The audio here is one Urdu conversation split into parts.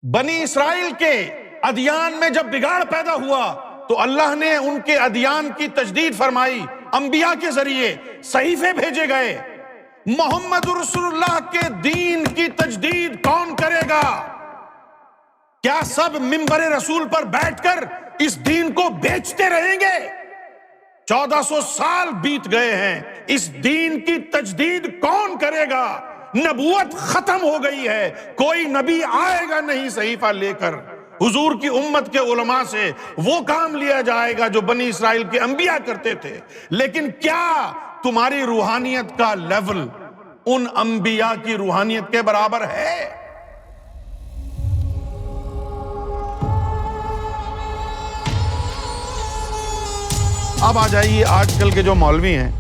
بنی اسرائیل کے ادیان میں جب بگاڑ پیدا ہوا تو اللہ نے ان کے ادیان کی تجدید فرمائی، انبیاء کے ذریعے صحیفے بھیجے گئے۔ محمد رسول اللہ کے دین کی تجدید کون کرے گا؟ کیا سب منبر رسول پر بیٹھ کر اس دین کو بیچتے رہیں گے؟ 1400 سال بیت گئے ہیں، اس دین کی تجدید کون کرے گا؟ نبوت ختم ہو گئی ہے، کوئی نبی آئے گا نہیں صحیفہ لے کر۔ حضور کی امت کے علماء سے وہ کام لیا جائے گا جو بنی اسرائیل کے انبیاء کرتے تھے۔ لیکن کیا تمہاری روحانیت کا لیول ان انبیاء کی روحانیت کے برابر ہے؟ اب آ جائیے آج کل کے جو مولوی ہیں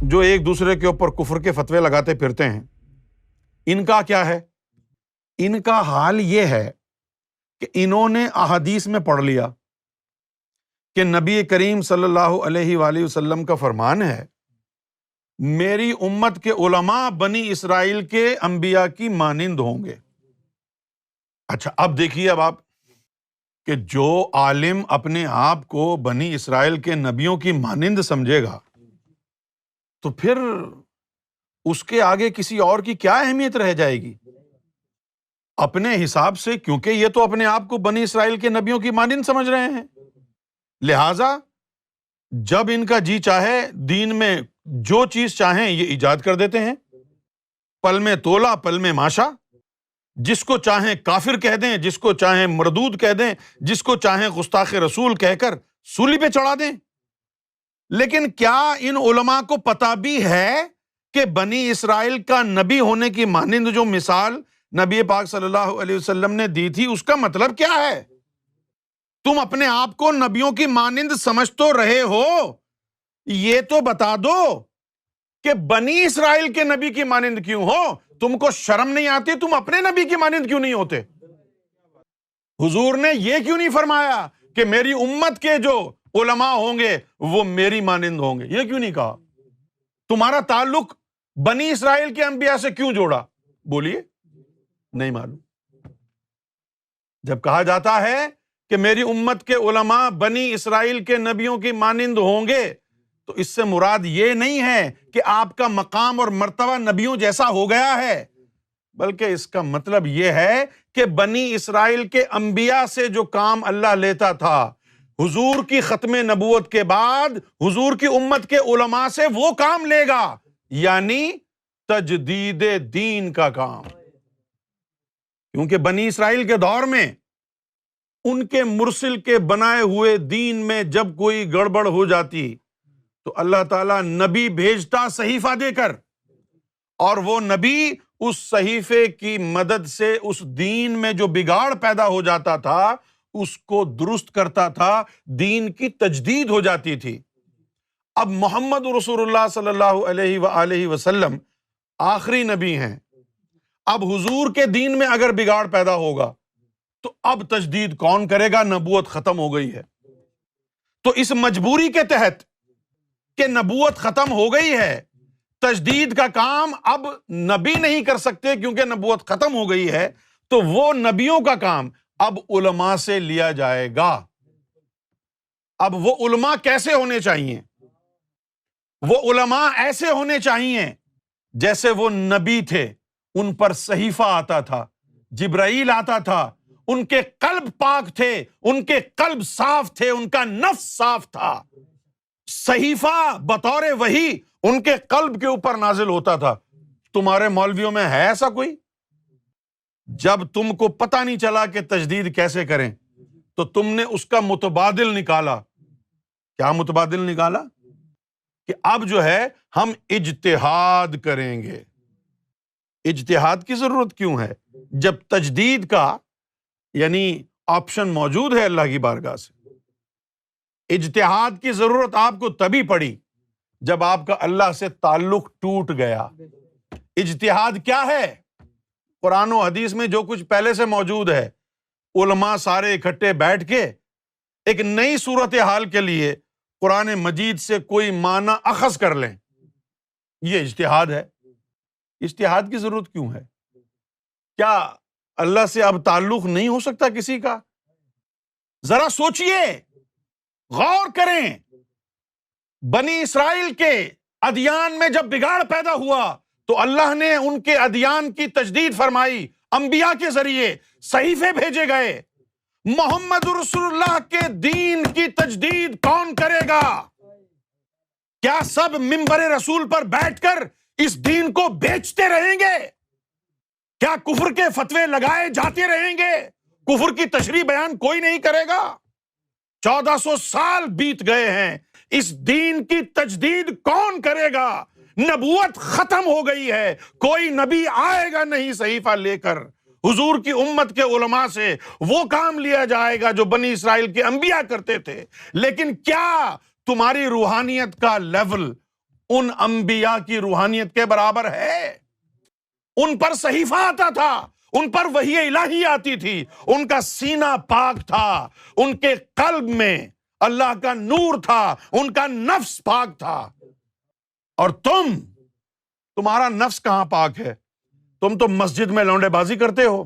جو ایک دوسرے کے اوپر کفر کے فتوے لگاتے پھرتے ہیں، ان کا کیا ہے؟ ان کا حال یہ ہے کہ انہوں نے احادیث میں پڑھ لیا کہ نبی کریم صلی اللہ علیہ وآلہ وسلم کا فرمان ہے، میری امت کے علماء بنی اسرائیل کے انبیاء کی مانند ہوں گے۔ اچھا اب دیکھیے اب آپ کہ جو عالم اپنے آپ کو بنی اسرائیل کے نبیوں کی مانند سمجھے گا تو پھر اس کے آگے کسی اور کی کیا اہمیت رہ جائے گی؟ اپنے حساب سے، کیونکہ یہ تو اپنے آپ کو بنی اسرائیل کے نبیوں کی مانند سمجھ رہے ہیں، لہٰذا جب ان کا جی چاہے دین میں جو چیز چاہیں یہ ایجاد کر دیتے ہیں، پل میں تولا پل میں ماشا، جس کو چاہیں کافر کہہ دیں، جس کو چاہیں مردود کہہ دیں، جس کو چاہیں گستاخ رسول کہہ کر سولی پہ چڑھا دیں۔ لیکن کیا ان علماء کو پتہ بھی ہے کہ بنی اسرائیل کا نبی ہونے کی مانند جو مثال نبی پاک صلی اللہ علیہ وسلم نے دی تھی اس کا مطلب کیا ہے؟ تم اپنے آپ کو نبیوں کی مانند سمجھ تو رہے ہو، یہ تو بتا دو کہ بنی اسرائیل کے نبی کی مانند کیوں ہو؟ تم کو شرم نہیں آتی؟ تم اپنے نبی کی مانند کیوں نہیں ہوتے؟ حضور نے یہ کیوں نہیں فرمایا کہ میری امت کے جو علماء ہوں گے وہ میری مانند ہوں گے؟ یہ کیوں نہیں کہا؟ تمہارا تعلق بنی اسرائیل کے انبیاء سے کیوں جوڑا؟ بولیے، نہیں معلوم۔ جب کہا جاتا ہے کہ میری امت کے علماء بنی اسرائیل کے نبیوں کی مانند ہوں گے تو اس سے مراد یہ نہیں ہے کہ آپ کا مقام اور مرتبہ نبیوں جیسا ہو گیا ہے، بلکہ اس کا مطلب یہ ہے کہ بنی اسرائیل کے انبیاء سے جو کام اللہ لیتا تھا حضور کی ختم نبوت کے بعد حضور کی امت کے علماء سے وہ کام لے گا، یعنی تجدید دین کا کام۔ کیونکہ بنی اسرائیل کے دور میں ان کے مرسل کے بنائے ہوئے دین میں جب کوئی گڑبڑ ہو جاتی تو اللہ تعالیٰ نبی بھیجتا صحیفہ دے کر، اور وہ نبی اس صحیفے کی مدد سے اس دین میں جو بگاڑ پیدا ہو جاتا تھا اس کو درست کرتا تھا، دین کی تجدید ہو جاتی تھی۔ اب محمد رسول اللہ صلی اللہ علیہ وآلہ وسلم آخری نبی ہیں، اب حضور کے دین میں اگر بگاڑ پیدا ہوگا تو اب تجدید کون کرے گا؟ نبوت ختم ہو گئی ہے۔ تو اس مجبوری کے تحت کہ نبوت ختم ہو گئی ہے، تجدید کا کام اب نبی نہیں کر سکتے کیونکہ نبوت ختم ہو گئی ہے، تو وہ نبیوں کا کام اب علماء سے لیا جائے گا۔ اب وہ علماء کیسے ہونے چاہیے؟ وہ علماء ایسے ہونے چاہیے جیسے وہ نبی تھے، ان پر صحیفہ آتا تھا، جبرائیل آتا تھا، ان کے قلب پاک تھے، ان کے قلب صاف تھے، ان کا نفس صاف تھا، صحیفہ بطور وحی ان کے قلب کے اوپر نازل ہوتا تھا۔ تمہارے مولویوں میں ہے ایسا کوئی؟ جب تم کو پتہ نہیں چلا کہ تجدید کیسے کریں تو تم نے اس کا متبادل نکالا۔ کیا متبادل نکالا؟ کہ اب جو ہے ہم اجتہاد کریں گے۔ اجتہاد کی ضرورت کیوں ہے جب تجدید کا یعنی آپشن موجود ہے اللہ کی بارگاہ سے؟ اجتہاد کی ضرورت آپ کو تبھی پڑی جب آپ کا اللہ سے تعلق ٹوٹ گیا۔ اجتہاد کیا ہے؟ قرآن و حدیث میں جو کچھ پہلے سے موجود ہے، علماء سارے اکٹھے بیٹھ کے ایک نئی صورتحال کے لیے قرآن مجید سے کوئی معنی اخذ کر لیں، یہ اجتہاد ہے۔ اجتہاد کی ضرورت کیوں ہے؟ کیا اللہ سے اب تعلق نہیں ہو سکتا کسی کا؟ ذرا سوچئے، غور کریں. بنی اسرائیل کے ادیان میں جب بگاڑ پیدا ہوا تو اللہ نے ان کے ادیان کی تجدید فرمائی، انبیاء کے ذریعے صحیفے بھیجے گئے. محمد رسول اللہ کے دین کی تجدید کون کرے گا؟ کیا سب منبر رسول پر بیٹھ کر اس دین کو بیچتے رہیں گے؟ کیا کفر کے فتوے لگائے جاتے رہیں گے؟ کفر کی تشریح بیان کوئی نہیں کرے گا؟ 1400 سال بیت گئے ہیں، اس دین کی تجدید کون کرے گا؟ نبوت ختم ہو گئی ہے، کوئی نبی آئے گا نہیں صحیفہ لے کر. حضور کی امت کے علماء سے وہ کام لیا جائے گا جو بنی اسرائیل کے انبیاء کرتے تھے. لیکن کیا تمہاری روحانیت کا لیول ان انبیاء کی روحانیت کے برابر ہے؟ ان پر صحیفہ آتا تھا، ان پر وحی الہی آتی تھی، ان کا سینہ پاک تھا، ان کے قلب میں اللہ کا نور تھا، ان کا نفس پاک تھا. اور تمہارا نفس کہاں پاک ہے؟ تم تو مسجد میں لونڈے بازی کرتے ہو،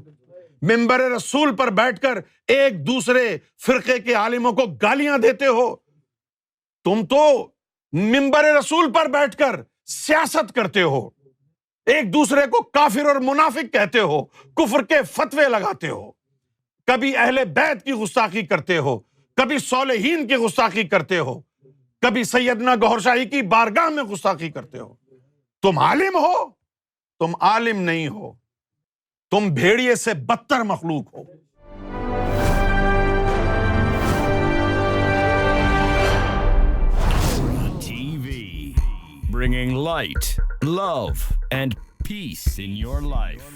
منبر رسول پر بیٹھ کر ایک دوسرے فرقے کے عالموں کو گالیاں دیتے ہو. تم تو منبر رسول پر بیٹھ کر سیاست کرتے ہو، ایک دوسرے کو کافر اور منافق کہتے ہو، کفر کے فتوے لگاتے ہو، کبھی اہل بیت کی گستاخی کرتے ہو، کبھی صالحین کی گستاخی کرتے ہو، کبھی سیدنا گوہر شاہی کی بارگاہ میں گستاخی کرتے ہو. تم عالم ہو؟ تم عالم نہیں ہو، تم بھیڑیے سے بدتر مخلوق ہو. TV, bringing light, love, and peace in your life.